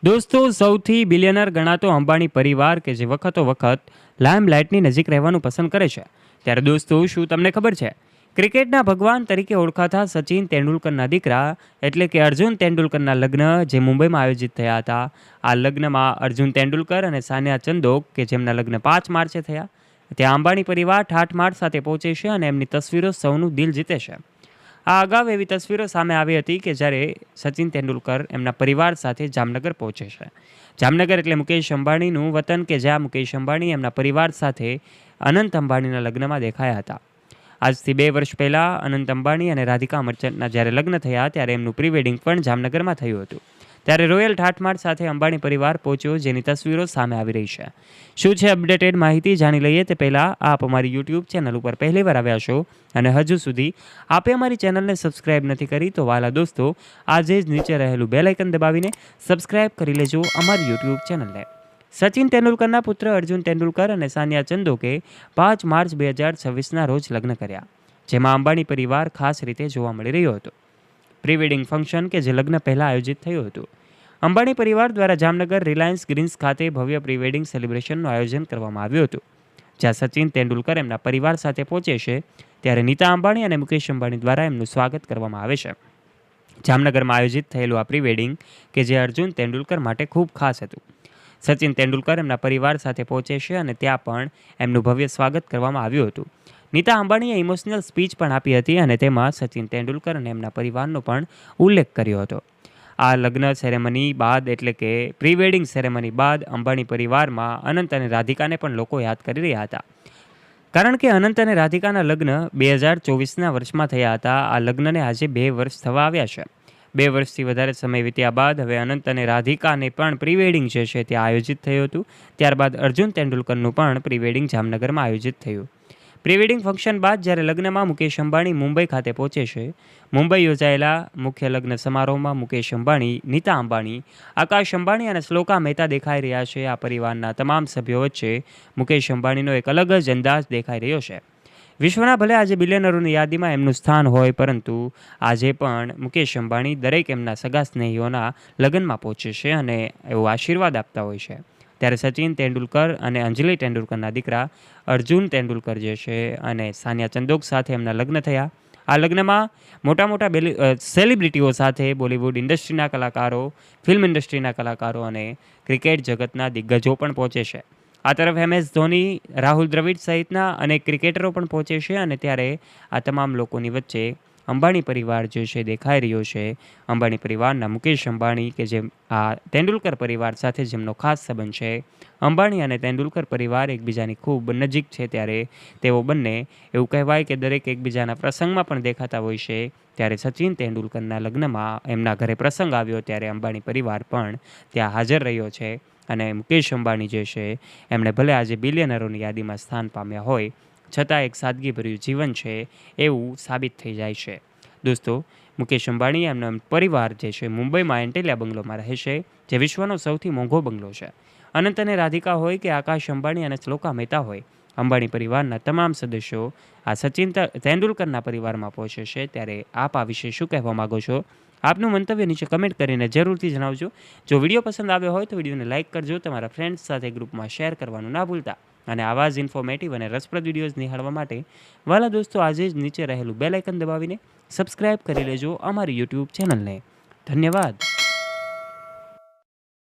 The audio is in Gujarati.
દોસ્તો, સૌથી બિલિયનર ગણાતો અંબાણી પરિવાર કે જે વખતો વખત લાઇમલાઇટની નજીક રહેવાનું પસંદ કરે છે, ત્યારે દોસ્તો શું તમને ખબર છે? ક્રિકેટના ભગવાન તરીકે ઓળખાતા સચિન તેંડુલકરના દીકરા એટલે કે અર્જુન તેંડુલકરના લગ્ન જે મુંબઈમાં આયોજિત થયા હતા. આ લગ્નમાં અર્જુન તેંડુલકર અને સાનિયા ચંદોક કે જેમના લગ્ન 5 માર્ચે થયા, ત્યાં અંબાણી પરિવાર ઠાઠમાઠ સાથે પહોંચે છે અને એમની તસવીરો સૌનું દિલ જીતે છે. આ અગાઉ એવી તસવીરો સામે આવી હતી કે જ્યારે સચિન તેંડુલકર એમના પરિવાર સાથે જામનગર પહોંચે છે. જામનગર એટલે મુકેશ અંબાણીનું વતન કે જ્યાં મુકેશ અંબાણી એમના પરિવાર સાથે અનંત અંબાણીના લગ્નમાં દેખાયા હતા. આજથી 2 વર્ષ પહેલાં અનંત અંબાણી અને રાધિકા મર્ચન્ટના જ્યારે લગ્ન થયા ત્યારે એમનું પ્રી વેડિંગ પણ જામનગરમાં થયું હતું. ત્યારે રોયલ ઠાઠમાઠ સાથે અંબાણી પરિવાર પહોંચ્યો, જેની તસવીરો સામે આવી રહી છે. શું છે અપડેટેડ માહિતી જાણી લઈએ તે પહેલાં આપ અમારી યુટ્યુબ ચેનલ ઉપર પહેલીવાર આવ્યા છો અને હજુ સુધી આપે અમારી ચેનલને સબસ્ક્રાઇબ નથી કરી તો વાલા દોસ્તો આજે જ નીચે રહેલું બેલ આઇકન દબાવીને સબસ્ક્રાઇબ કરી લેજો અમારી યુટ્યુબ ચેનલને. સચિન તેંડુલકરના પુત્ર અર્જુન તેંડુલકર અને સાનિયા ચંદોકે 5 માર્ચ 2026ના રોજ લગ્ન કર્યા, જેમાં અંબાણી પરિવાર ખાસ રીતે જોવા મળી રહ્યો હતો. પ્રી વેડિંગ ફંક્શન કે જે લગ્ન પહેલાં આયોજિત થયું હતું. અંબાણી પરિવાર દ્વારા જામનગર રિલાયન્સ ગ્રીન્સ ખાતે ભવ્ય પ્રી વેડિંગ સેલિબ્રેશનનું આયોજન કરવામાં આવ્યું હતું, જ્યાં સચિન તેંડુલકર એમના પરિવાર સાથે પહોંચે છે ત્યારે નીતા અંબાણી અને મુકેશ અંબાણી દ્વારા એમનું સ્વાગત કરવામાં આવે છે. જામનગરમાં આયોજિત થયેલું આ પ્રી વેડિંગ કે જે અર્જુન તેંડુલકર માટે ખૂબ ખાસ હતું. સચિન તેંડુલકર એમના પરિવાર સાથે પહોંચે છે અને ત્યાં પણ એમનું ભવ્ય સ્વાગત કરવામાં આવ્યું હતું. નીતા અંબાણીએ ઇમોશનલ સ્પીચ પણ આપી હતી અને તેમાં સચિન તેંડુલકર અને એમના પરિવારનો પણ ઉલ્લેખ કર્યો હતો. આ લગ્ન સેરેમની બાદ એટલે કે પ્રી વેડિંગ સેરેમની બાદ અંબાણી પરિવારમાં અનંત અને રાધિકાને પણ લોકો યાદ કરી રહ્યા હતા. કારણ કે અનંત અને રાધિકાના લગ્ન 2024ના વર્ષમાં થયા હતા. આ લગ્નને આજે 2 વર્ષ થવા આવ્યા છે. 2 વર્ષથી વધારે સમય વીત્યા બાદ હવે અનંત અને રાધિકાને પણ પ્રી વેડિંગ જે છે તે આયોજિત થયું હતું. ત્યારબાદ અર્જુન તેંડુલકરનું પણ પ્રી વેડિંગ જામનગરમાં આયોજિત થયું. પ્રી વેડિંગ ફંક્શન બાદ જ્યારે લગ્નમાં મુકેશ અંબાણી મુંબઈ ખાતે પહોંચે છે, મુંબઈ યોજાયેલા મુખ્ય લગ્ન સમારોહમાં મુકેશ અંબાણી, નીતા અંબાણી, આકાશ અંબાણી અને શ્લોકા મહેતા દેખાઈ રહ્યા છે. આ પરિવારના તમામ સભ્યો વચ્ચે મુકેશ અંબાણીનો એક અલગ જ અંદાજ દેખાઈ રહ્યો છે. વિશ્વના ભલે આજે બિલિયનરોની યાદીમાં એમનું સ્થાન હોય, પરંતુ આજે પણ મુકેશ અંબાણી દરેક એમના સગા સ્નેહીઓના લગ્નમાં પહોંચે છે અને એવો આશીર્વાદ આપતા હોય છે. ત્યારે સચિન તેંડુલકર અને અંજલિ તેંડુલકરના દીકરા અર્જુન તેંડુલકર જે છે અને સાનિયા ચંદોક સાથે એમના લગ્ન થયા. આ લગ્નમાં મોટા મોટા સેલિબ્રિટીઓ સાથે બોલિવૂડ ઇન્ડસ્ટ્રીના કલાકારો, ફિલ્મ ઇન્ડસ્ટ્રીના કલાકારો અને ક્રિકેટ જગતના દિગ્ગજો પણ પહોંચે છે. આ તરફ MS ધોની, રાહુલ દ્રવિડ સહિતના અનેક ક્રિકેટરો પણ પહોંચે છે અને ત્યારે આ તમામ લોકોની વચ્ચે અંબાણી પરિવાર જે છે દેખાઈ રહ્યો છે. અંબાણી પરિવારના મુકેશ અંબાણી કે જે આ તેંડુલકર પરિવાર સાથે જેમનો ખાસ સંબંધ છે. અંબાણી અને તેંડુલકર પરિવાર એકબીજાની ખૂબ નજીક છે, ત્યારે તેઓ બંને એવું કહેવાય કે દરેક એકબીજાના પ્રસંગમાં પણ દેખાતા હોય છે. ત્યારે સચિન તેંડુલકરના લગ્નમાં એમના ઘરે પ્રસંગ આવ્યો ત્યારે અંબાણી પરિવાર પણ ત્યાં હાજર રહ્યો છે અને મુકેશ અંબાણી જે છે એમણે ભલે આજે બિલિયનરોની યાદીમાં સ્થાન પામ્યા હોય છતાં એક સાદગીભર્યું જીવન છે એવું સાબિત થઈ જાય છે. દોસ્તો, મુકેશ અંબાણી એમનો પરિવાર જે છે મુંબઈમાં એન્ટેલિયા બંગલોમાં રહે છે, જે વિશ્વનો સૌથી મોંઘો બંગલો છે. અનંત અને રાધિકા હોય કે આકાશ અંબાણી અને શ્લોકા મહેતા હોય, અંબાણી પરિવારના તમામ સદસ્યો આ સચિન તેંડુલકરના પરિવારમાં પહોંચે છે. ત્યારે આપ આ વિશે શું કહેવા માગો છો? આપનું મંતવ્ય નીચે કમેન્ટ કરીને જરૂરથી જણાવજો. જો વિડીયો પસંદ આવ્યો હોય તો વિડીયોને લાઇક કરજો, તમારા ફ્રેન્ડ્સ સાથે ગ્રુપમાં શેર કરવાનું ના ભૂલતા અને આવા જ ઇન્ફોર્મેટિવ અને રસપ્રદ વિડીયોઝ નિહાળવા માટે વાલા દોસ્તો આજે જ નીચે રહેલું બેલ આઇકન દબાવીને સબસ્ક્રાઇબ કરી લેજો અમારી યુટ્યુબ ચેનલને. ધન્યવાદ.